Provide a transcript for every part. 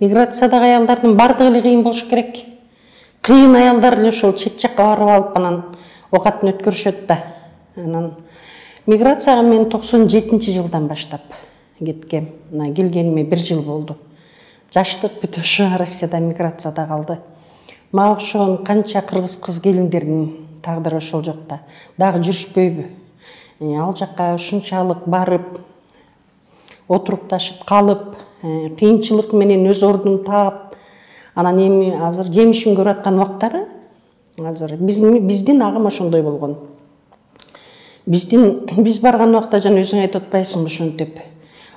Миграциядагы аялдардын бардыгы эле кыйын болуш керек. Кыйын аялдар эле ошол чет жакка барып алып анан оокатын өткөрүшөт да. Анан миграцияга мен 97-жылдан баштап кеткем. Мына келгениме 1 жыл болду. Жаштык бүт ошо Россияда миграцияда калды. Мага окшогон канча кыргыз кыз келиндердин тагдыры ошол жакта. Дагы жүрүшпөйбү? Ал жакка ушунчалык барып, отурукташып калып, кыйынчылык менен өз ордун таап, анан эми азыр жемишин көрүп аткан убактары, азыр биздин агым ошондой болгон. Биз барган убакта жана өзүң айтып атпайсыңбы ошентип.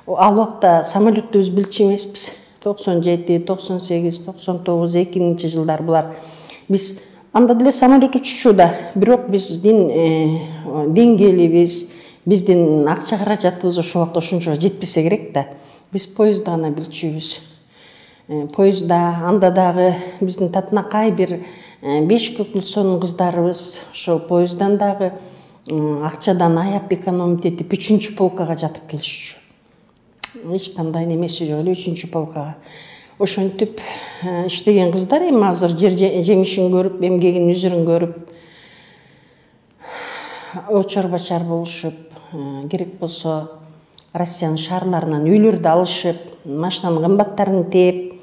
Ал убакта самолетти биз билчү эмеспиз. 97, 98, 99, 2000-жылдар булар. Биз анда деле самолет учуучуда, бирок биздин деңгээлибиз, биздин акча каражатыбыз ошол убакта ошончо жетпесе керек да. Биз поездда гана билчүбүз. Поездда анда дагы биздин татынакай бир 5 көкүлсөнүн кыздарыбыз ошол поезддан дагы акчадан аяп экономить этип 3-полкага жатып келишчү. Эч кандай немеси жок эле 3-полкага. Ошентип иштеген кыздар эми азыр жемишин көрүп, эмгегинин үзүрүн көрүп, очор бачар болушуп, керек болсо Россиянын шаарларынан үйлөрдү алышып, машинанын кымбаттарын тээп,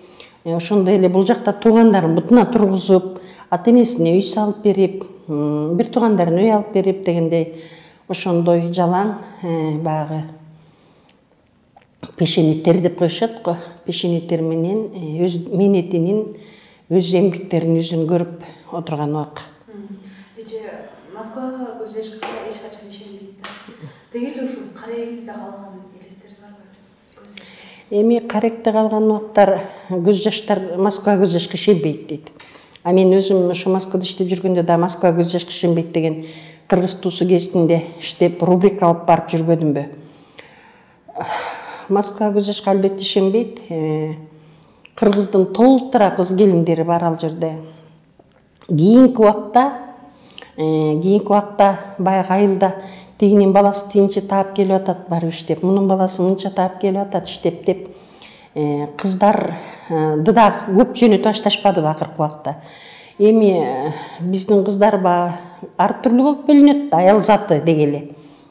ошондой эле бул жакта туугандарын бутуна тургузуп, ата-энесине үй салып берип, бир туугандарын үй алып берип дегендей ошондой жалаң баягы пешенеттер деп коюшат го. Пешенеттер менен өз мээнетинин, өз эмгектеринин жүзүн көрүп отурган убак. Москва көз жашкага эч качан ишенбейт да. Дегеле ушул карегиңизде калган элестер барбы? Көз жаш. Эми каректе калган убактар көз жаштар Москва көз жашка ишенбейт дейт. А мен өзүм ошо Москвада иштеп жүргөндө да Москва көз жашка ишенбейт деген кыргыз туусу кезинде иштеп рубрика алып барып жүргөдүмбү. Москва көз жашка албетте ишенбейт. Кыргыздын толтура кыз келиндери бар ал жерде. Кийинки убакта баягы айылда тигинин баласы тигинче таап келип атат барып иштеп, мунун баласы мынча таап келип атат иштеп деп кыздарды да көп жөнөтүп башташпадыбы акыркы убакта. Эми биздин кыздар ар түрлүү болуп бөлүнөт, аял заты дегеле.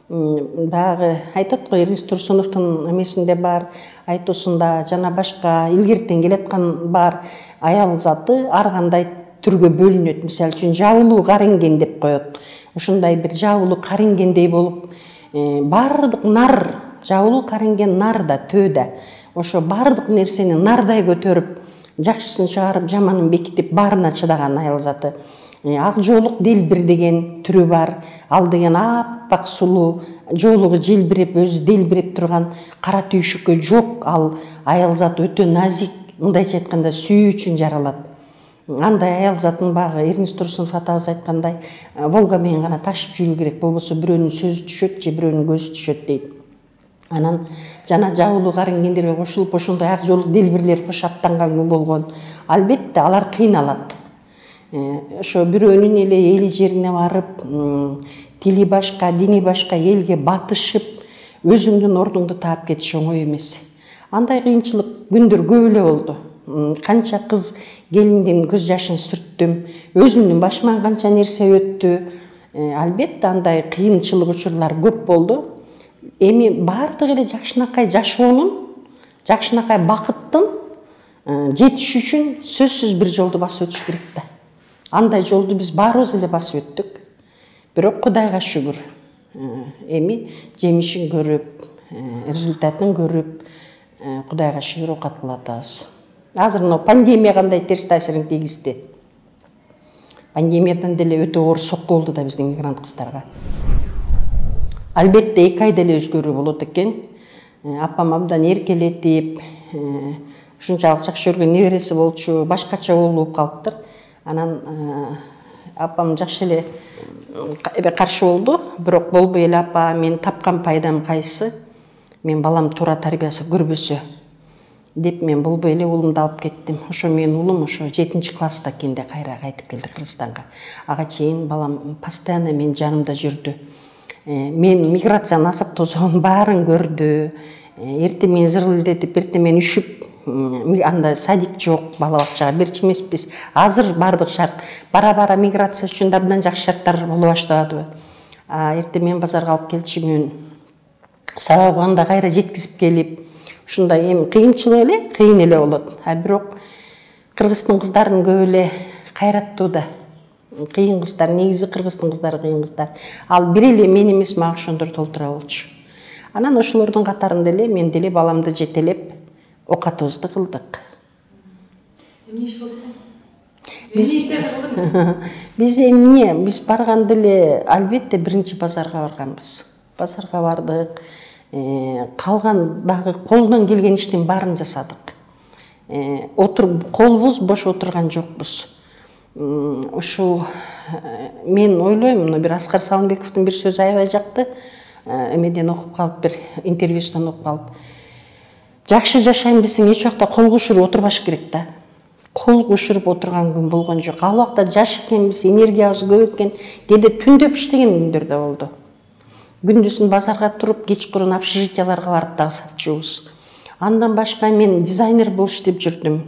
Баягы айтат го Эрнис Турсуновдун эмесинде бар, айтуусунда жана башка илгертен келаткан бар аял заты ар кандай түргө бөлүнөт. Мисалы үчүн жабылуу каринген деп коет. Ушундай бир жабылуу карингендей болуп, бардык нар, жабылуу каринген нар да, төө да. Ошо бардык нерсени нардай көтөрүп, жакшысын чыгарып, жаманын бекитип, баарына чыдаган аял заты. Ак жоолук делбир деген түрү бар. Ал деген аппак сулуу, жоолугу желбиреп, өзү делбиреп турган кара түйшүккө жок. Ал аял заты өтө назик, мындайча айтканда сүйүү үчүн жаралат. Андай аял затын багы Эрнис Турсунов атабыз айткандай, Волга менен гана ташып жүрүү керек, болбосо бирөөнүн сөзү түшөт же бирөөнүн көзү түшөт дейт. Анан жана жабылуу карингендерге кошулуп ошондой ак жоолук делбирлер кош аттанган күн болгон. Албетте алар кыйналат. Ошо бирөөнүн эле эли жерине барып, тили башка, дини башка элге батышып, өзүңдүн ордуңду таап кетиш оңой эмес. Андай кыйынчылык күндөр көп эле болду. Канча кыз келиндин көз жашын сүрттүм, өзүмдүн башыман канча нерсе өттү. Албетте андай кыйынчылык учурлар көп болду. Эми бардыгы эле жакшынакай жашоонун, жакшынакай бакыттын жетиш үчүн сөзсүз бир жолду басып өтүш керек да. Андай жолду биз баарыбыз эле басып өттүк. Бирок Кудайга шүгүр, эми жемишин көрүп, результатын көрүп, Кудайга шүгүр оокат кылып атабыз. Азыр мына пандемия кандай терс таасирин тийгизди. Пандемиядан деле өтө оор сокку болду да биздин мигрант кыздарга. Албетте 2 айда эле өзгөрүү болот экен. Апам абдан эркелетип, ушунчалык жакшы көргөн небереси болчу, башкача болуп калыптыр. Анан апам жакшы эле каршы болду, бирок болбой эле апа, мен тапкан пайдам кайсы? Мен балам туура тарбиясы көрбөсө деп мен болбой эле уулумду алып кеттим. Ошо менин уулум ошо 7-класста кенде кайра кайтып келди Кыргызстанга. Ага чейин балам постоянно мен жанымда жүрдү. Мен миграциянын асап тозоонун баарын көрдү. Эрте мен зырылдетип, эрте мен үшүп анда садик жок, бала бакчага берчү эмеспиз. Азыр бардык шарт бара миграция үчүн абдан жакшы шарттар боло баштабадыбы. Эртең мен базарга алып келчүмүн. Сабагы анда кайра жеткизип келип, ушундай эми кыйынчылык эле, кыйын эле болот. Бирок кыргыздын кыздарын көп эле кайраттуу да. Кыйын кыздар, негизи кыргыздын кыздары кыйын кыздар. Ал бир эле мен эмес, мага ошондор толтура болчу. Анан ошолордун катарында эле мен деле баламды жетелеп окатыбызды кылдык. Эмне иш кылып жүрөсүз? Эмне иштерди кылдыңыз? Биз эмне, биз барганда эле албетте биринчи базарга барганбыз. Базарга бардык. Калган дагы колдон келген иштин баарын жасадык. Колубуз бош отурган жокпуз. Ушул мен ойлойм, мына бир Аскар Салымбековдун бир сөзү аябай жакты. Эмеден окуп калып, бир интервьюсунан окуп калып. Жакшы жашайм десең эч убакта кол кушуруп отурбаш керек да. Кол кушуруп отурган күн болгон жок. Ал убакта жаш экенбиз, энергиябыз көп экен, кээде түндөп иштеген күндөр да болду. Күндүзүн базарга туруп, кечкурун общежитияларга барып дагы сатчубуз. Андан башка мен дизайнер болуп иштеп жүрдүм.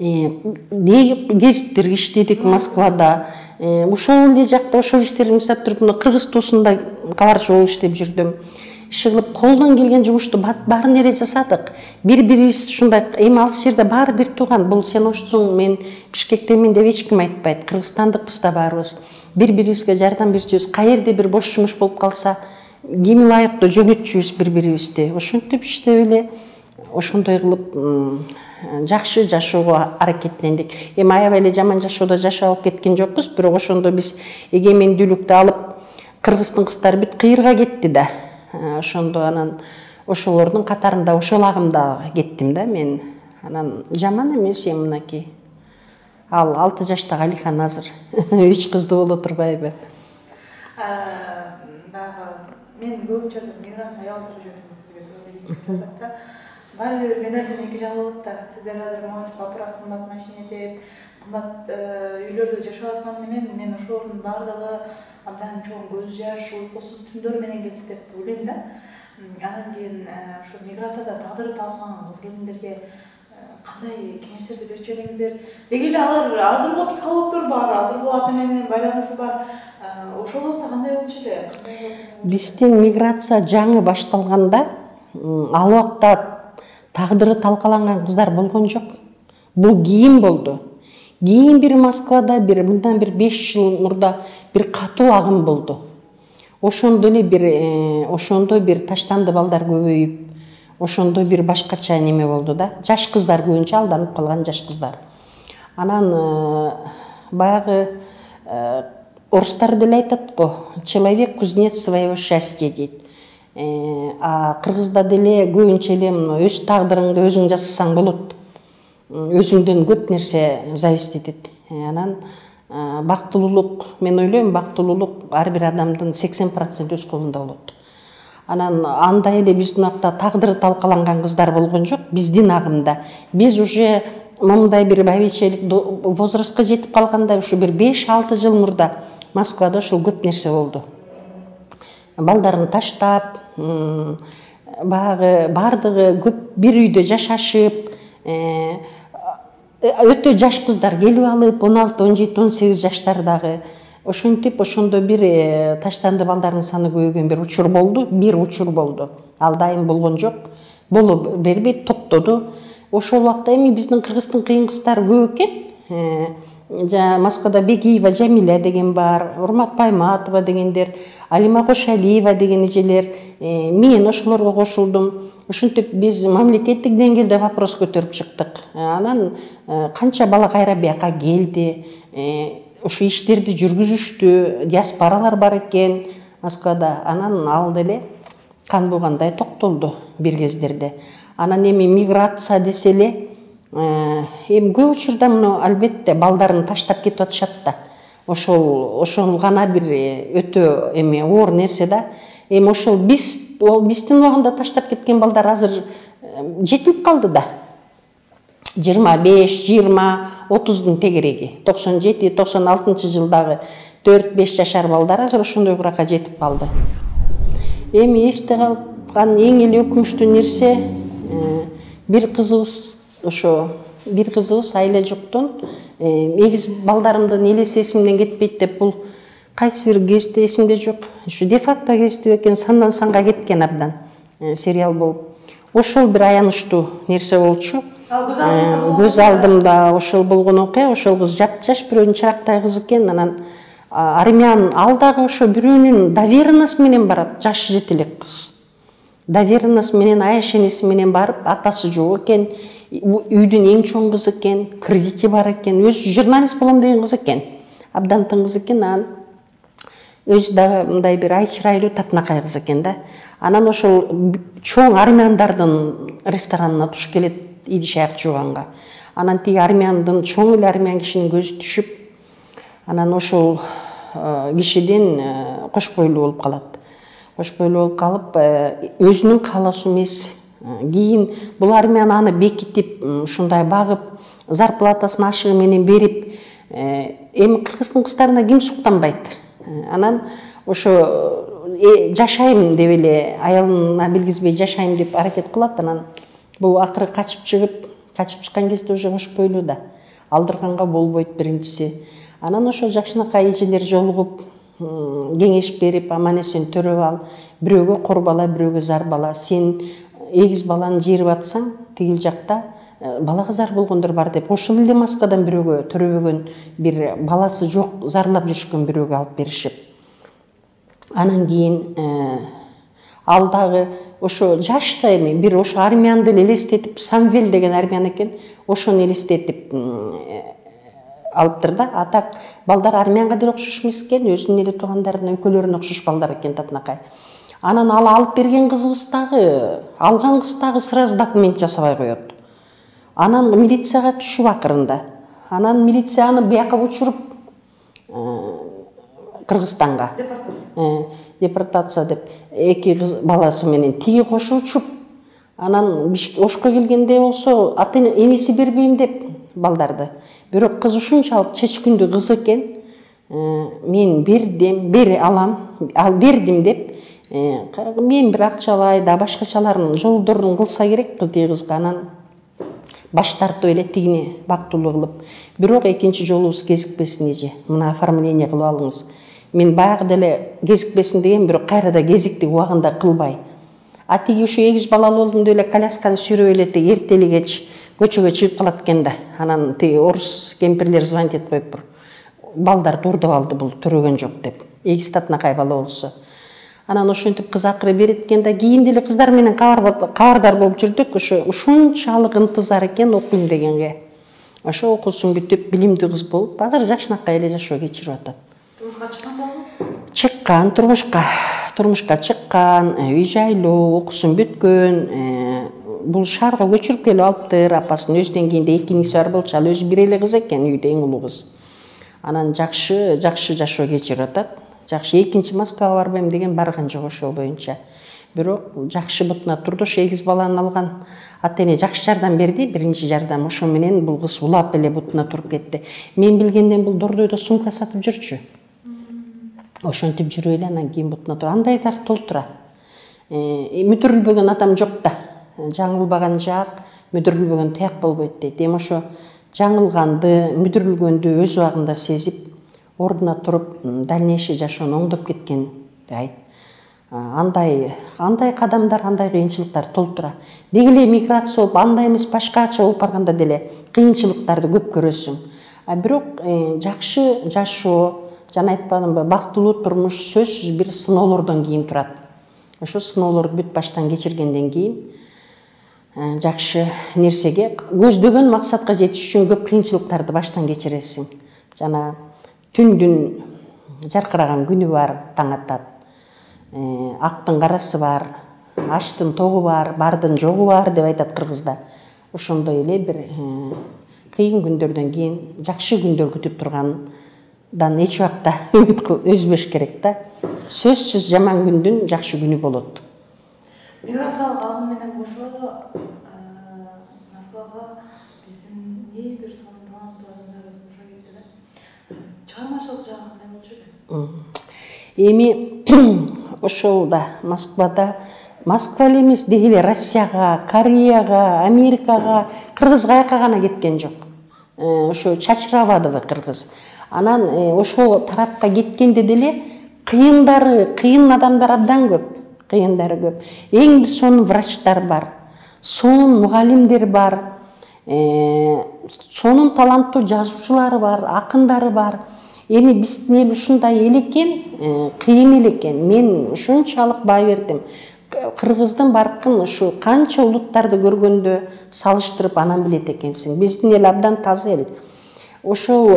Гезиттерге иштедик Москвада. Ошол эле жакта ошол иштерди жасап туруп, мына кыргыз туусунда кабарчы болуп иштеп жүрдүм. Иш кылып, колдон келген жумушту баарын эле жасадык. Бири-бирибиз ушундай, эми ал жерде баары бир тууган. Бул сен ошсуң, мен Бишкектемин деп эч ким айтпайт. Кыргызстандыкпыз да баарыбыз. Бири-бирибизге жардам берчүбүз. Каерде бир бош жумуш болуп калса, ким ылайыктуу жөнөтчүбүз бири-бирибизди. Ошентип иштеп эле, ошондой кылып жакшы жашоого аракеттендик. Эми аябай эле жаман жашоодо жашап кеткен жокпуз, бирок ошондо биз эгемендүүлүктү алып, кыргыздын кыздары бүт кыйырга кетти да. Ошондо анан ошолордун катарында, ошол агымда кеттим да мен. Анан жаман эмес эми мынакей. Ал 6 жаштагы Алихан азыр 3 кыздуу боло турбайбы? Баягы мен көбүнчө мигрант аялдар жөнүндө сүйлөп да. Баары бир медалдын эки жагы болот да. Сиздер азыр монтип апарат, кымбат машина деп, кымбат үйлөрдө жашап аткан менен мен ошолордун баардыгы абдан чоң көз жаш, уйкусуз түндөр менен кетти деп ойлойм да. Анан кийин ушу миграцияда тагдыры талкаланган кыз келиндерге кандай кеңештерди берчү элеңиздер? Деги эле алар азыркы психологдор бар, азыркы ата эне менен байланышы бар. Ошол убакта кандай болчу эле? Биздин миграция жаңы башталганда, ал убакта тагдыры талкаланган кыздар болгон жок. Бул кийин болду. Кийин бир Москвада, мындан бир 5 жыл мурда бир катуу агым болду. Ошондо бир таштанды балдар көбөйүп, ошондо бир башкача неме болду да. Жаш кыздар көбүнчө алданып калган жаш кыздар. Анан баягы орустар деле айтат го, человек кузнец своего счастья дейт. А кыргызда деле көбүнчө эле өз тагдырыңды өзүң жасасаң болот. Өзүңдөн көп нерсе зависит этет. Анан бактылуулук, мен ойлойм, бактылуулук ар бир адамдын 80% өз колунда болот. Анан андай эле биздин акта тагдыры талкаланган кыздар болгон жок биздин агымда. Биз уже момундай бир байбичелик возрастка жетип калганда, ушу бир 5-6 жыл мурда Москвада ошол көп нерсе болду. Балдарын таштап, баягы бардыгы көп бир үйдө жашашып, өтө жаш кыздар келип алып, 16, 17, 18 жаштардагы. Ошентип, ошондо бир таштанды балдардын саны көбөйгөн бир учур болду. Ал дайым болгон жок. Боло бербейт, токтоду. Ошол убакта эми биздин кыргыздын кыйын кыздары көп экен. Москвада Бегиева Жамиля деген бар, Урмат Пайматова дегендер, Алима Кошалиева деген эжелер. Мен ошолорго кошулдум. Ошентип биз мамлекеттик деңгээлде вопрос көтөрүп чыктык. Анан канча бала кайра бияка келди. Ошо иштерди жүргүзүштү, диаспоралар бар экен Москвада. Анан ал деле кан бугандай токтолду бир кездерде. Анан эми миграция десе эле, эми көп учурда мына албетте балдарын таштап кетип атышат да. Ошол гана бир өтө эми оор нерсе да. Эми ошол биздин убагында таштап кеткен балдар азыр жетилип калды да. 25, 20, 30-дун тегереги. 97-96 жылдагы 4-5 жашар балдар азыр ошондой куракка жетип калды. Эми эсте калган эң эле өкүнүчтүү нерсе, бир кызыбыз айла жоктон эгиз балдарымдын элеси эсимден кетпейт деп, бул кайсы бир кезде эсимде жок, ушу де-факто кезде экен, сандан санга кеткен абдан сериал болуп. Ошол бир аянычтуу нерсе болчу. Көз алдымда ошол болгон окуя. Ошол кыз жап-жаш бирөөнүн чырактай кыз экен. Анан армян ал дагы ошо бирөөнүн доверенность менен барат, жаш жетелек кыз. Доверенность менен, аяшенеси менен барып, атасы жок экен, үйдүн эң чоң кызы экен, кредити бар экен, өзү журналист болом деген кыз экен. Абдан тың кыз экен. Анан өзү дагы мындай бир ай чырайлуу, татынакай кыз экен да. Анан ошол чоң армяндардын ресторанына туш келет идиш аяк жууганга. Анан тиги армяндын, чоң эле армян кишинин көзү түшүп, анан ошол кишиден кош бойлуу болуп калат. Кош бойлуу болуп калып, өзүнүн каалоосу эмес. Кийин бул армян аны бекитип, ушундай багып, зарплатасын ашыгы менен берип, эми кыргыздын кыздарына ким суктанбайт? Анан ошо жашайм деп эле, аялына билгизбей жашайм деп аракет кылат. Анан бул акыры качып чыккан кезде уже кош бойлуу да. Алдырганга болбойт биринчиси. Анан ошо жакшынакай эжелер жолугуп, кеңеш берип, аман эсен төрөп ал. Бирөөгө кор бала, бирөөгө зар бала. Сен эгиз баланы жирип атсаң, тигил жакта балага зар болгондор бар деп, ошол эле Москвадан бирөөгө төрөбөгөн, бир баласы жок, зарлап жүрүшкөн бирөөгө алып беришип. Анан кийин ал дагы ошо жашта эми бир ошо армянды элестетип, Самвел деген армян экен, ошону элестетип алыптыр да. Атак балдар армянга деле окшош эмес экен, өзүнүн эле туугандарына, өкөлөрүнө окшош балдар экен, татынакай. Анан ал алып берген кызыбыз дагы, алган кыз дагы сразу документ жасабай коет. Анан милицияга түшүп акырында. Анан милиция аны бияка учуруп, Кыргызстанга. Депортация деп, эки кыз баласы менен тиги кошо учуп. Анан Ошко келгенде болсо, энеси бербейм деп балдарды. Бирок кыз ушунчалык чечкиндүү кыз экен. Мен бердим деп, мен бир акчалай да башкачаларын жолдорун кылса керек кызга. Анан баш тартып эле тигини бактылуу кылып. Бирок экинчи жолубуз кезикпесин эже. Мына оформление кылып алыңыз. Мен баягы деле кезикпесин деген, бирок кайра да кезикти убагында кылбай. А тиги ушу эгиз балалуу болдум деп эле колясканы сүйрөп эле эртели кеч көчөгө чыгып калат экен да. Анан тиги орус кемпирлер звонить этип коюптур. Балдар турдуп алды, бул төрөгөн жок деп. Эгиз татынакай бала болсо. Анан ошентип кыз акыры берет экен да, кийин деле кыздар менен кабардар болуп жүрдүк. Ошо ушунчалык ынтызар экен окуйм дегенге. Ошо окуусун бүтүп, билимдүү кыз болуп, азыр жакшынакай эле жашоо кечирип атат. Турмушка чыккан балаңыз? Чыккан, турмушка чыккан, үй жайлуу, окуусун бүткөн, бул шаарга көчүрүп келип алыптыр апасын. Өзүнөн кийин эки иниси бар болчу, ал өзү бир эле кыз экен, үйдө эң улуу кыз. Анан жакшы жашоо кечирип атат. Жакшы, экинчи Москвага барбайм деген барган жок ошол боюнча. Бирок жакшы бутуна турду. Ошо эгиз баланы алган ата-эне жакшы жардам берди, биринчи жардам. Ошо менен бул кыз улап эле бутуна туруп кетти. Мен билгенден бул Дордойдо сумка сатып жүрчү. Ошентип жүрүп эле анан кийин бутуна туруп. Андай так толтура. Мүдүрүлбөгөн адам жок да. Жаңылбаган жак, мүдүрүлбөгөн таяк болбойт дейт. Эми ошо жаңылганды, мүдүрүлгөндү өз убагында сезип, ордуна туруп, дальнейший жашоону оңдоп кеткен дейт. Андай кадамдар, андай кыйынчылыктар толтура. Деги эле миграция болуп, андай эмес башкача болуп барганда деле кыйынчылыктарды көп көрөсүң. Бирок жакшы жашоо, жана айтпадымбы, бактылуу турмуш сөзсүз бир сыноолордон кийин турат. Ошо сыноолорду бүт баштан кечиргенден кийин жакшы нерсеге, көздөгөн максатка жетиш үчүн көп кыйынчылыктарды баштан кечиресиң. Жана түндүн жаркыраган күнү бар, таң атат. Актын карасы бар, аштын тогу бар, бардын жогу бар деп айтат кыргызда. Ошондой эле бир кыйын күндөрдөн кийин жакшы күндөр күтүп тургандан эч убакта үмүт үзбөш керек да. Сөзсүз жаман күндүн жакшы күнү болот. Миграциялык агым менен кошо Москвага биздин бир сонун таланттуу адамдарыбыз кошо кетти да. Чыгармачылык жагы кандай болчу экен? Эми ошол да Москвада Москва эле эмес, деги эле Россияга, Кореяга, Америкага, Кыргызга аяка гана кеткен жок. Ошо Чачырабадова кыргыз. Анан ошол тарапка кеткенде деле кыйын адамдар абдан көп. Кыйындары көп. Эң сонун врачтар бар, сонун мугалимдер бар, сонун таланттуу жазуучулары бар, акындары бар. Эми биздин эл ушундай эл экен, кыйын эл экен. Мен ушунчалык баа бердим. Кыргыздын баркын ушу канча улуттарды көргөндө салыштырып анан билет экенсиң. Биздин эл абдан таза эл. Ошол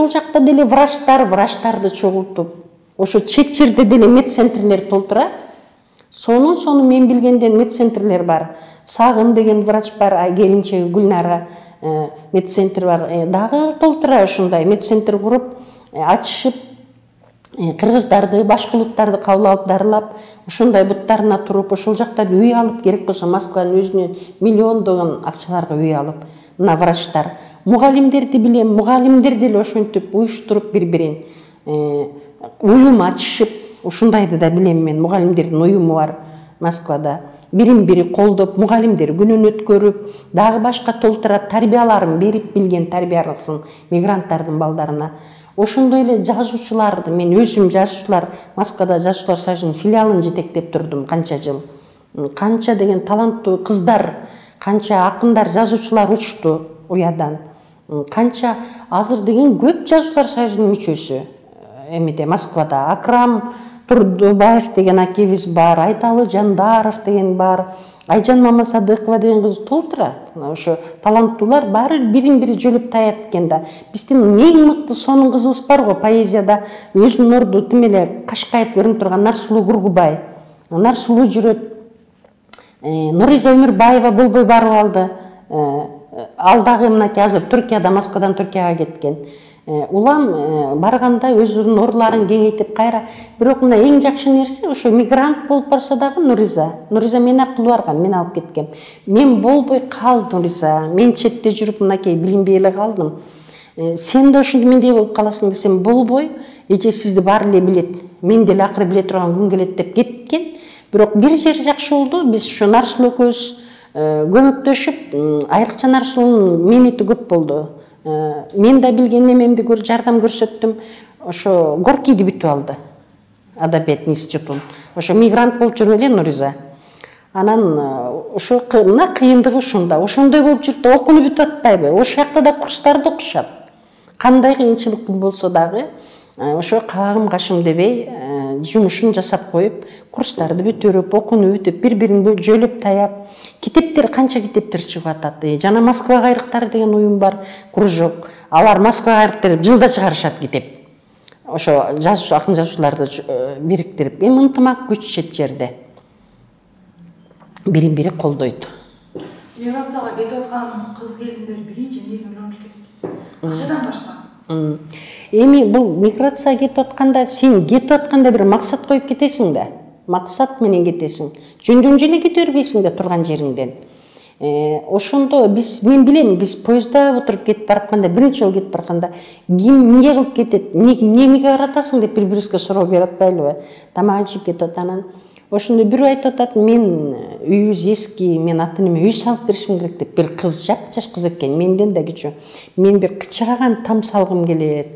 жакта деле врачтарды чогултуп, ошо чет жерде деле медцентрлер толтура. Сонун мен билгенден медцентрлер бар. Сагын деген врач бар, келинчеги Гүлнара медцентр бар. Дагы толтура ушундай медцентр куруп, ачышып, кыргыздарды, башка улуттарды кабыл алып, дарылап, ушундай буттарына туруп, ошол жакта үй алып, керек болсо Москванын өзүнөн миллиондогон акчаларга үй алып, мына врачтар. Мугалимдерди билем, мугалимдер деле ошентип уюштуруп бири-бирин уюм ачышып, ушундайды да билем мен. Мугалимдердин уюму бар Москвада. Бирин-бири колдоп, мугалимдер күнүн өткөрүп, дагы башка толтурат, тарбияларын берип билген тарбиясын мигранттардын балдарына. Ошондой эле жазуучуларды, мен өзүм жазуучулар, Москвада жазуучулар союзунун филиалын жетектеп турдум канча жыл. Канча деген таланттуу кыздар, канча акындар, жазуучулар учту уядан. Канча азыр деген көп жазуучулар союзунун мүчөсү эмеде Москвада. Акрам Турдубаев деген акебиз бар, Айталы Жандаров деген бар, Айжан Мамасадыкова деген кыз толтура. Ошо таланттуулар баары бирин-бири жөлүп таят экен да. Биздин эң мыкты сонун кызыбыз бар го, поэзияда өзүнүн орду тим эле кашкайып көрүнүп турган Нарсулуу Кургубай. Нарсулуу жүрөт. Нуриза Өмүрбаева болбой барып алды. Ал дагы мынакей азыр Түркияда, Москвадан Түркияга кеткен. Улам барганда өзүнүн орларын кеңейтип кайра. Бирок мына эң жакшы нерсе ошо мигрант болуп барса дагы Нуриза мен аркылуу барган, мен алып кеткем. Мен болбой калдым Нуриза. Мен четте жүрүп мынакей билинбей эле калдым. Сен да ошондой мендей болуп каласың десем болбой, эже сизди баары эле билет. Мен деле акыры биле турган күн келет деп кеткен. Бирок бир жери жакшы болду. Биз ошо Нарсулуу экөөбүз көмөктөшүп, айрыкча Нарсулуунун мээнети көп болду. Мен да билген немемди жардам көрсөттүм. Ошо Горкийди бүтүп алды. Адабият институтун. Ошо мигрант болуп жүрүп эле Нуриза. Анан ошо мына кыйындыгы ушунда. Ошондой болуп жүрүп да окууну бүтүп атпайбы? Ошол жакта да курстарды окушат. Кандай кыйынчылык болсо дагы ошо кабагым кашым дебей жумушун жасап коюп, курстарды бүтүрүп, окууну бүтүп, бири-бирин жөлөп таяп, китептер, канча китептер чыгып атат. Жана Москва кайрыктары деген уюм бар, кружок. Алар Москва кайрыктары жылда чыгарышат китеп. Ошо жазуучу, акын жазуучуларды бириктирип, эми ынтымак күч чет жерде. Бирин-бири колдойт. Миграцияга кетип аткан кыз келиндер биринчи эмнени ойлонуш керек? Акчадан башка. Эми бул миграция кетип атканда, сен кетип атканда бир максат коюп кетесиң да. Максат менен кетесиң. Жөндөн желе кете бербейсиң да турган жериңден. Ошондо мен билем, биз поездда отуруп кетип баратканда, биринчи жолу кетип баратканда, ким эмне кылып кетет, эмнеге баратасың деп бири-бирибизге суроо берип атпайлыбы? Тамак ичип кетип атанан. Ошондо бирөө айтып атат, мен үйүбүз эски, мен ата-энеме үй салып беришим керек деп, бир кыз, жап-жаш кыз экен, менден да кичүү. Мен бир кычыраган там салгым келет.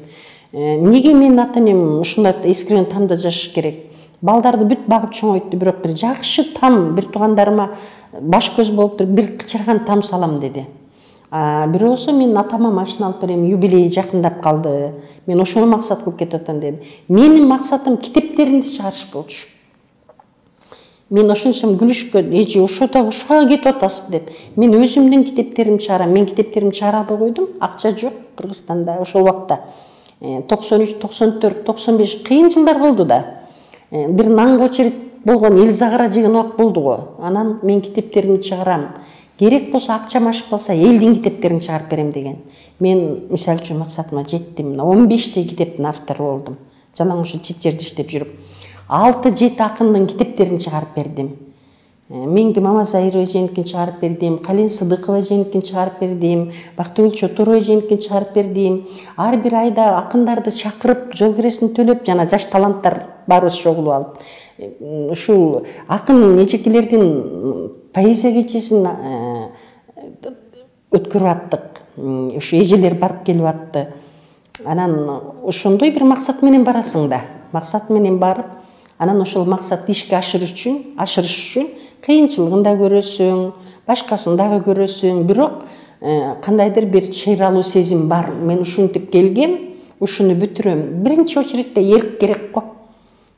Неге мен ата-энем ушундай эскирген тамда жашаш керек? Балдарды бүт багып чоңойтты, бирок бир жакшы там, бир туугандарыма баш көз болуп туруп, бир кычыраган там салам деди. Бирөөсү мен атама машина алып берем, юбилей жакындап калды. Мен ошону максат кылып кетип атам деди. Менин максатым китептеримди чыгарыш болчу. Мен ошончом күлүшкөн, эже ошого кетип атасыз деп. Мен өзүмдүн китептеримди чыгарам. Мен китептеримди чыгара албай койдум. Акча жок Кыргызстанда ошол убакта. 93, 94, 95 кыйын жылдар болду да. Бир нанга очередь болгон Элзагара жеген убак болду го. Анан мен китептеримди чыгарам. Керек болсо акчам ашып калса, элдин китептерин чыгарып берем деген. Мен мисалы үчүн максатыма жеттим. 15 китептин автору болдум. Жалаң ошо чет жерде иштеп жүрүп 6-7 акындын китептерин чыгарып бердим. Менги Мамасайыр эженикин чыгарып бердим, Калин Сыдыкова эженикин чыгарып бердим, Бактыгүл Чотурова эженикин чыгарып бердим. Ар бир айда акындарды чакырып, жол киресин төлөп, жана жаш таланттар баарыбыз чогулуп алып. ушул акын эжекелердин поэзия кечесин өткөрүп аттык. Ушу эжелер барып келип атты. Анан ошондой бир максат менен барасың да. Максат менен барып, анан ошол максатты ишке ашырыш үчүн кыйынчылыгын да көрөсүң, башкасын дагы көрөсүң, бирок кандайдыр бир чыйралуу сезим бар. Мен ушинтип келгем, ушуну бүтүрөм. Биринчи очередде эрк керек го.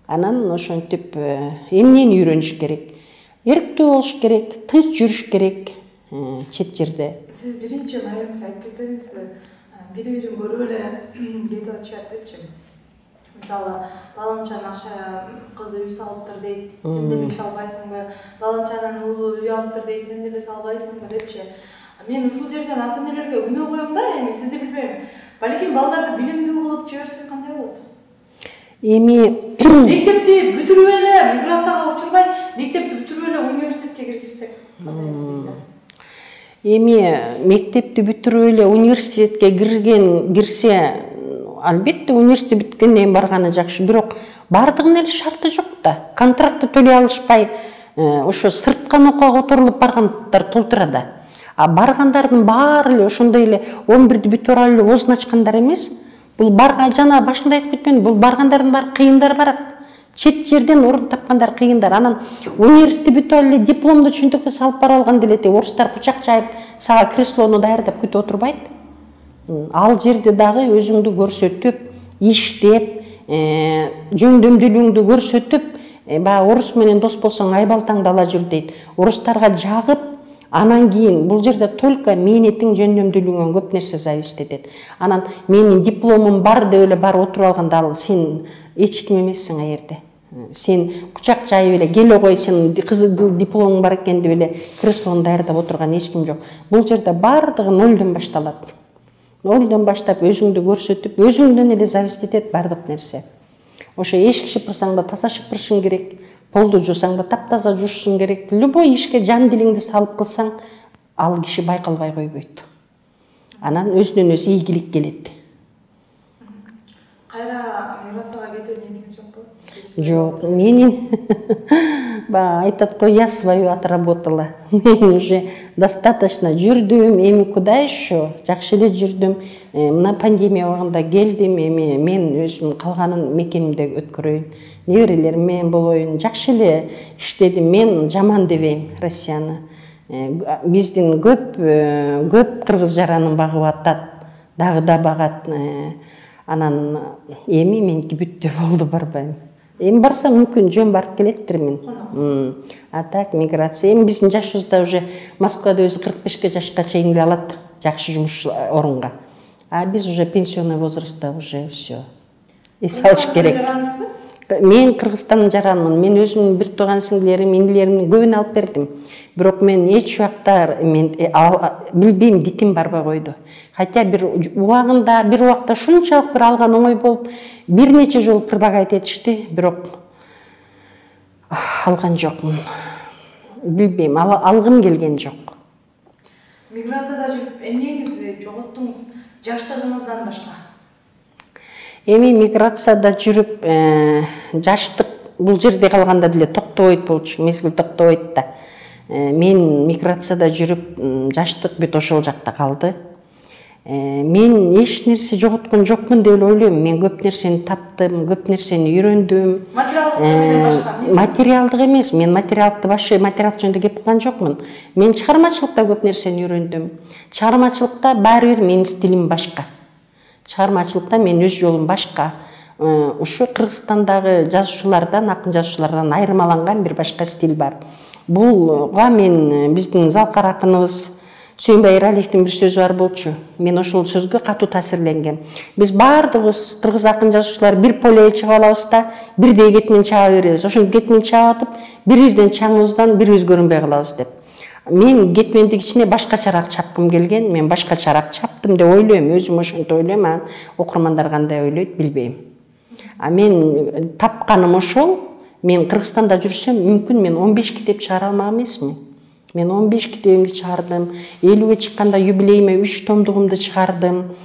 Анан ошентип эмнени үйрөнүш керек? Эрктүү болуш керек, тынч жүрүш керек чет жерде. Сиз биринчи наябыңыз айтып кетпедиңизби? Бири-бирин көрүп эле кетип атышат депчи. Мисалы, баланчанын акча кызы үй салыптыр дейт, сен деле үй салбайсыңбы? Баланчанын уулу үй алыптыр дейт, сен деле салбайсыңбы депчи. Мен ушул жерден ата-энелерге үнөө коем да, эми сизди билбейм. Балким балдарды билимдүү кылып жиберсек кандай болот? Эми мектепти бүтүрүп эле миграцияга учурбай, мектепти бүтүрүп эле университетке киргизсек кандай болот? Эми мектепти бүтүрүп эле университетке кирсе, албетте университет бүткөндөн кийин барганы жакшы, бирок бардыгынын эле шарты жок да. Контрактты төлөй алышпай, ошо сырткан окууга которулуп баргандар толтура да. А баргандардын баары эле ошондой эле 11-ди бүтүп алып эле оозун ачкандар эмес. Бул жана башында айтып кетпедимби, бул баргандардын баары кыйындар барат. Чет жерден орун тапкандар кыйындар. Анан университет бүтүп эле дипломду чөнтөккө салып бара алган делете орустар кучак жайып сага креслону даярдап күтүп отурбайт. Ал жерде дагы өзүңдү көрсөтүп, иштеп, жөндөмдүүлүгүңдү көрсөтүп, баягы орус менен дос болсоң айбалтаңды ала жүр дейт. Орустарга жагып, анан кийин бул жерде только мээнетиң, жөндөмдүүлүгүңөн көп нерсе зависит этет. Анан менин дипломум бар деп эле барып отуруп алганда ал сен эч ким эмессиң а жерде. Сен кучак жайып эле келе кой, сен кызыл дипломуң бар экен деп эле креслону даярдап отурган эч ким жок. Бул жерде бардыгы нолдон башталат. Нолдон баштап өзүңдү көрсөтүп, өзүңдөн эле зависит этет бардык нерсе. Ошо эшик шыпырсаң да таза шыпырышың керек, полду жуусаң да таптаза жуушуң керек. Любой ишке жан дилиңди салып кылсаң, ал киши байкалбай койбойт. Анан өзүнөн өзү ийгилик келет. Кайра миграцияга кетүү ниетиңиз жокпу? Жок, менин айтат го, я свою отработала. Мен уже достаточно жүрдүм, эми куда еще? Жакшы эле жүрдүм. Мына пандемия убагында келдим, эми мен өзүм калганын мекенимде өткөрөйүн. Неберелерим менен болоюн. Жакшы эле иштедим. Мен жаман дебейм Россияны. Биздин көп кыргыз жаранын багып атат, дагы да багат. Анан эми меники бүттү, болду, барбайм. Эми барсам мүмкүн жөн барып келетирмин. А так миграция. Эми биздин жашыбызда уже Москвада өзү 45 жашка чейин эле алат жакшы жумуш орунга. А биз уже пенсионный возрастта уже все. Эс алыш керек. Мен Кыргызстандын жаранмын. Мен өзүмдүн бир тууган сиңдилерим, индилеримдин көбүн алып бердим. Бирок мен эч убакта билбейм, дитим барбай койду. Хотя бир убакта шунчалык бир алган оңой болуп, бир нече жолу предлагать этишти, бирок алган жокмун. Билбейм, алгым келген жок. Миграцияда жүрүп эмнеңизди жоготтуңуз жаштыгыңыздан башка? Эми миграцияда жүрүп жаштык бул жерде калганда деле токтобойт болчу, мезгил токтобойт да. Мен миграцияда жүрүп жаштык бүт ошол жакта калды. Мен эч нерсе жоготкон жокмун деп ойлойм. Мен көп нерсени таптым, көп нерсени үйрөндүм. Материалдык эмес, мен материалдык жөнүндө кеп кылган жокмун. Мен чыгармачылыкта көп нерсени үйрөндүм. Чыгармачылыкта баары бир менин стилим башка. Чыгармачылыкта мен өз жолум башка. Ушу Кыргызстандагы жазуучулардан, акын жазуучулардан айырмаланган бир башка стиль бар. Булга мен биздин залкар акыныбыз Сүйүнбай Эралиевдин бир сөзү бар болчу. Мен ошол сөзгө катуу таасирленгем. Биз баардыгыбыз кыргыз акын жазуучулар бир полеге чыгып алабыз да, бирдей кетинен чаба беребиз. Ошол кетинен чаап атып, бирибизден чаңыбыздан бирибиз көрүнбөй калабыз деп. Мен кетмендик ичине башкачараак чапкым келген. Мен башкачараак чаптым деп ойлойм. Өзүм ошентип ойлойм, а окурмандар кандай ойлойт билбейм. А мен тапканым ошол. Мен Кыргызстанда жүрсөм, мүмкүн мен 15 китеп чыгара алмак эмесмин. Мен 15 китебимди чыгардым. 50-ге чыкканда юбилейиме 3 томдугумду чыгардым.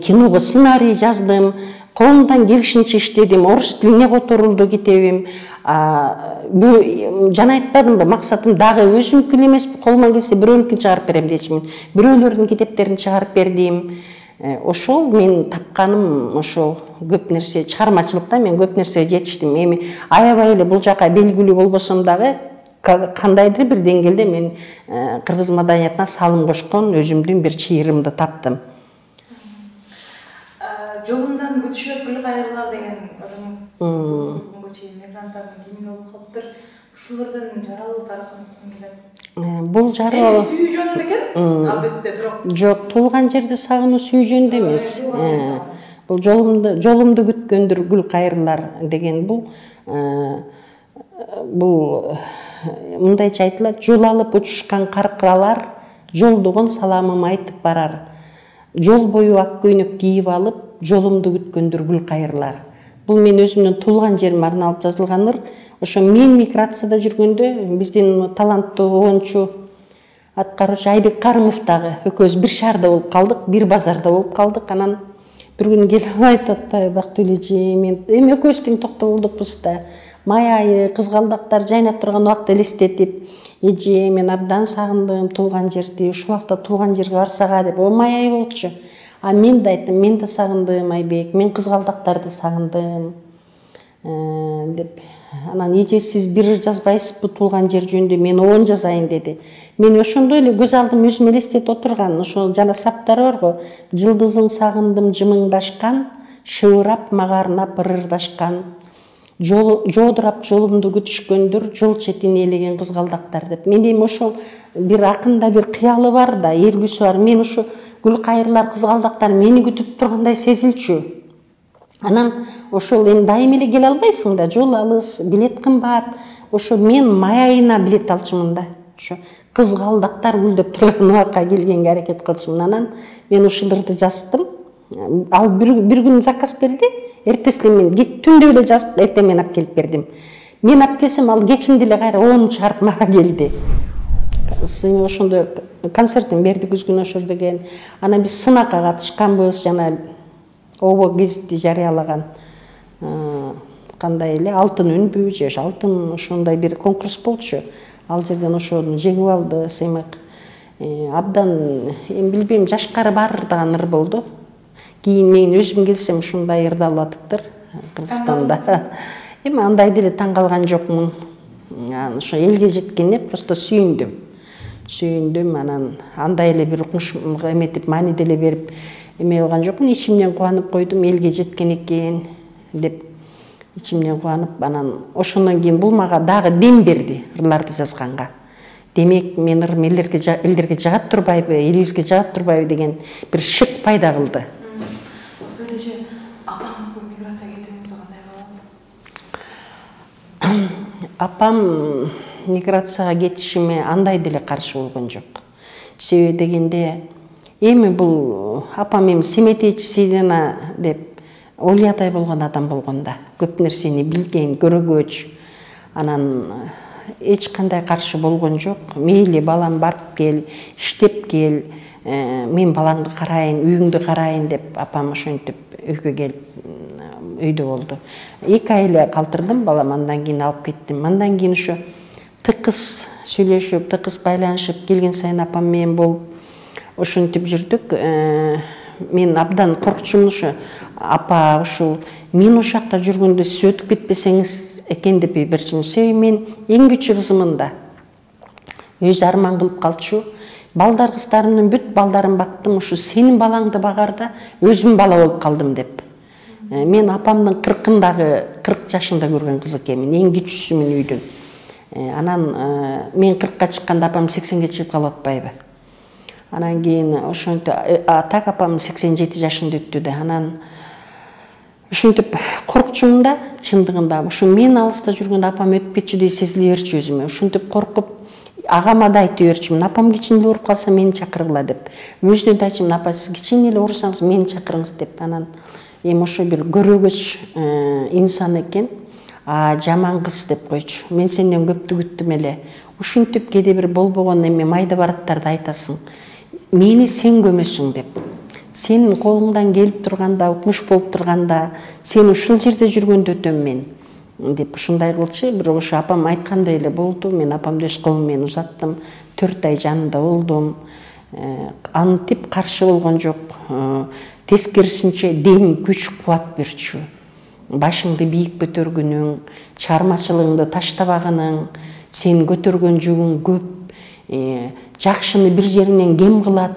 киного сценарий жаздым, колумдан келишинче иштедим, орус тилине которулду китебим. Жана айтпадымбы, максатым дагы өзүмдүкү эле эмес, колуман келсе бирөөнүкүн чыгарып берем дечимин. Бирөөлөрдүн китептерин чыгарып бердим. Ошол мен тапканым, ошол көп нерсе чыгармачылыкта мен көп нерсеге жетиштим. Эми аябай эле бул жака белгилүү болбосом дагы кандайдыр бир деңгээлде мен кыргыз маданиятына салым кошкон өзүмдүн бир чыйырымды таптым. Жолумдан күтүшөт гүл кайрылар деген ырыңыз бүгүнкү чейин мигранттардын кимин болуп калыптыр. Ушулардын жаралуу тарыхын Бул жаралуу сүйүү жөнүндө экен, албетте, бирок жок, туулган жерди сагынуу сүйүү жөнүндө эмес. Бул жолумду күткөндүр гүл кайрылар деген бул мындайча айтылат: жол алып учушкан каркыралар жолдогон саламым айтып барар. Жол бою ак көйнөк кийип алып, жолумду күткөндүр гүл кайрылар. Бул мен өзүмдүн туулган жериме арналып жазылган ыр. Ошо мен миграцияда жүргөндө биздин таланттуу оончу аткаруучу Айбек Карымов дагы экөөбүз бир шаарда болуп калдык, бир базарда болуп калдык. Анан бир күнү келип айтып атпайбы: Бактыгүл эже, мен эми экөөбүз тең токтолдукпуз да, май айы, кызгалдактар жайнап турган убакты элестетип, эже, мен абдан сагындым туулган жерди, ушул убакта туулган жерге барсак деп. Май айы болчу. Мен да айттым: мен да сагындым Айбек, мен кызгалдактарды сагындым деп. Анан эже, сиз бир жазбайсызбы туулган жер жөнүндө? Мен 10 жазайын деди. Мен ошондой эле көз алдым өзүм элестетип отурган. Ошол жана саптары барго: жылдызың сагындым жымыңдашкан, шыбырап мага арнап ырырдашкан, жоодурап жолумду күтүшкөндүр, жол четин ээлеген кызгалдактар деп. Мен эми ошол бир акында бир кыялы бар да, эргүүсү бар. Мен ушу гүл кайрылар, кызгалдактар мени күтүп тургандай сезилчү. Анан ошол эми дайым эле келе албайсың да, жол алыс, билет кымбат. Ошо мен май айына билет алчумун да. Ошо кызгалдактар гүлдөп турган убакка келгенге аракет кылчумун. Анан мен ушуларды жаздым. Ал бир күн заказ берди. Эртеси эле мен түндө эле жазып, эртең мен алып келип бердим. Мен алып келсем, ал кечинде эле кайра 10 чыгарып мага келди. Ошондо концертин берди күзгүн ошор деген. Анан биз сынакка катышканбыз, жана ОБО гезитти жарыялаган кандай эле алтын үнбү же алтын ошондой бир конкурс болчу. Ал жерден ошону жеңип алды Сыймык. Абдан эми билбейм, жашкары баардыган ыр болду. Кийин мен өзүм келсем ушундай ырды алатыптыр Кыргызстанда. Эми андай деле таң калган жокмун. Ошо элге жеткенине просто сүйүндүм. Анан андай эле бир эметип, маани деле берип эме кылган жокмун. Ичимден кубанып койдум, элге жеткен экен деп ичимден кубанып. Анан ошондон кийин бул мага дагы дем берди ырларды жазганга. Демек, мен ырым элдерге жагат турбайбы, элибизге жагат турбайбы деген бир шык пайда кылды. Апаңыз бул миграцияга кетүүңүзгө кандай болду? Апам миграцияга кетишиме андай деле каршы болгон жок. Себеби дегенде, эми бул апам эми Семетич Сейдена деп Олиядай болгон адам болгон да. Көп нерсени билген, көрөгөч. Анан эч кандай каршы болгон жок. Мейли балам барып кел, иштеп кел, мен балаңды карайын, үйүңдү карайын деп апам ошентип үйгө келип үйдө болду. 2 ай эле калтырдым балам, андан кийин алып кеттим. Андан кийин ошо тыкыз сүйлөшүп, тыкыз байланышып келген сайын апам менен болуп ошентип жүрдүк. Мен абдан коркчумун ошо апа ушул мен ошол жакта жүргөндө сиз өтүп кетпесеңиз экен деп берчимин. Себеби мен эң кичүү кызымын да өзү арман кылып калчу. Балдар кыздарымдын бүт балдарын бактым, ушу сенин балаңды багарда өзүм бала болуп калдым деп. Мен апамдын 40 жашында көргөн кыз экенмин, эң кичүүсүмүн үйдүн. Анан мен 40-ка чыкканда апам 80-ге чыгып калып атпайбы. Анан кийин ошентип так апам 87 жашында өттү да. Анан ушинтип коркчумун да, чындыгында. Ушу мен алыста жүргөндө апам өтүп кетчү деп сезиле берчү өзүмө. Ушинтип коркуп агама да айтып берчүмүн: апам кичине эле ооруп калса мени чакыргыла деп. Өзүнө да айтчумун: апа, сиз кичине эле оорусаңыз мени чакырыңыз деп. Анан эми ошо бир көрөгөч инсан экен. Жаман кыз деп койчу. Мен сенден көптү күттүм эле. Ушинтип кээде бир болбогон эме майда бараттарды айтасың. Мени сен көмөсүң деп. сенин колуңдан келип турганда, укмуш болуп турганда, сен ушул жерде жүргөндө өтөм мен деп ушундай кылчу. Бирок ошо апам айткандай эле болду. Мен апамды өз колум менен узаттым. 4 ай жанында болдум. Антип каршы болгон жок. Тескерисинче дем, күч, кубат берчү. Башыңды бийик көтөргүнүң, чыгармачылыгыңды таштабагының, сен көтөргөн жүгүң көп, жакшыны бир жеринен кем кылат,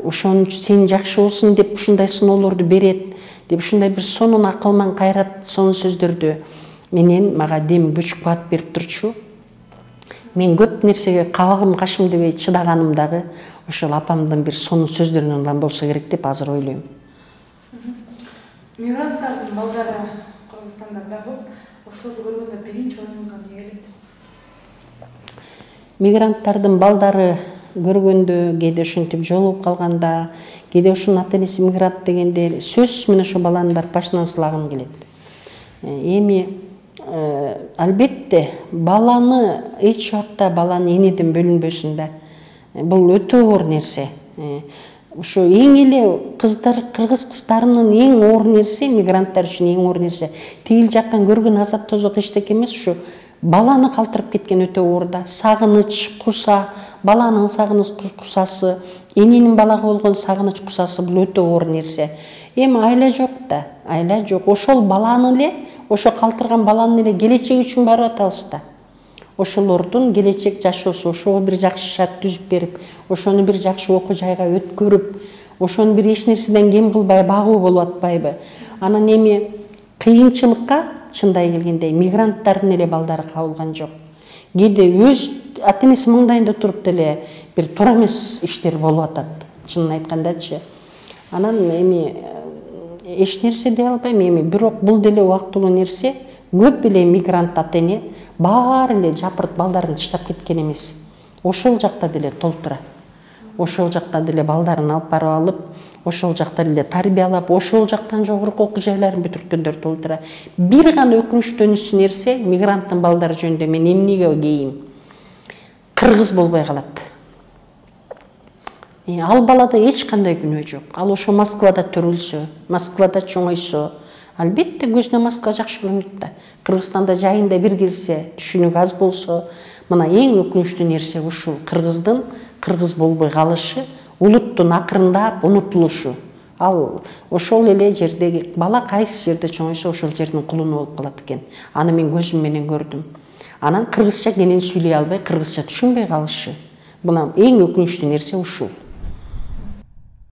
ошон үчүн сен жакшы болсун деп ушундай сыноолорду берет деп ушундай бир сонун акылман кайрат сонун сөздөрдү менен мага дем, күч, кубат берип турчу. Мен көп нерсеге кабагым кашым дебей чыдаганым дагы ошол апамдын бир сонун сөздөрүнөн болсо керек деп азыр ойлойм. Мигранттардын балдары Кыргызстанда да көп. Ошолорду көргөндө биринчи оюңузга эмне келет? Мигранттардын балдары көргөндө, кээде ушинтип жолугуп калганда, кээде ушунун ата-энеси мигрант дегенде сөзсүз менен ошо баланын барып башынан сылагым келет. Эми албетте баланы эч убакта баланы энеден бөлүнбөсүн да. Бул өтө оор нерсе. Ошо эң эле кыздар, кыргыз кыздарынын эң оор нерсе, мигранттар үчүн эң оор нерсе. Тигил жактан көргөн азап тозок эчтеке эмес, ушу баланы калтырып кеткен өтө оор да. Сагыныч, куса, баланын сагыныч кусасы, эненин балага болгон сагыныч кусасы бул өтө оор нерсе. Эми айла жок да, айла жок. Ошол баланы эле, ошо калтырган баланын эле келечеги үчүн барып атабыз да. Ошолордун келечек жашоосу, ошого бир жакшы шарт түзүп берип, ошону бир жакшы окуу жайга өткөрүп, ошону бир эч нерседен кем кылбай багуу болуп атпайбы? Анан эми кыйынчылыкка чындай келгенде мигранттардын эле балдары кабылган жок. Кээде өз ата-энеси маңдайында туруп деле бир туура эмес иштер болуп атат, чынын айткандачы. Анан эми эч нерсе дей албайм, эми бирок бул деле убактылуу нерсе. Көп эле мигрант ата-эне баары эле жапырт балдарын таштап кеткен эмес. Ошол жакта деле толтура. Ошол жакта деле балдарын алып барып алып, ошол жакта эле тарбиялап, ошол жактан жогорку окуу жайларын бүтүрткөндөр толтура. Бир гана өкүнүчтөнүүсү нерсе мигранттын балдары жөнүндө мен эмнеге кейим? Кыргыз болбой калат. Ал балада эч кандай күнөө жок. Ал ошо Москвада төрөлсө, Москвада чоңойсо, албетте көзүнө Москва жакшы көрүнөт да. Кыргызстанда жайында бир келсе, түшүнүк аз болсо, мына эң өкүнүчтүү нерсе ушул кыргыздын кыргыз болбой калышы, улуттун акырындап унутулушу. Ал ошол эле жердеги бала кайсы жерде чоңойсо, ошол жердин кулуну болуп калат экен. Аны мен көзүм менен көрдүм. Анан кыргызча кенен сүйлөй албай, кыргызча түшүнбөй калышы. Мына эң өкүнүчтүү нерсе ушул.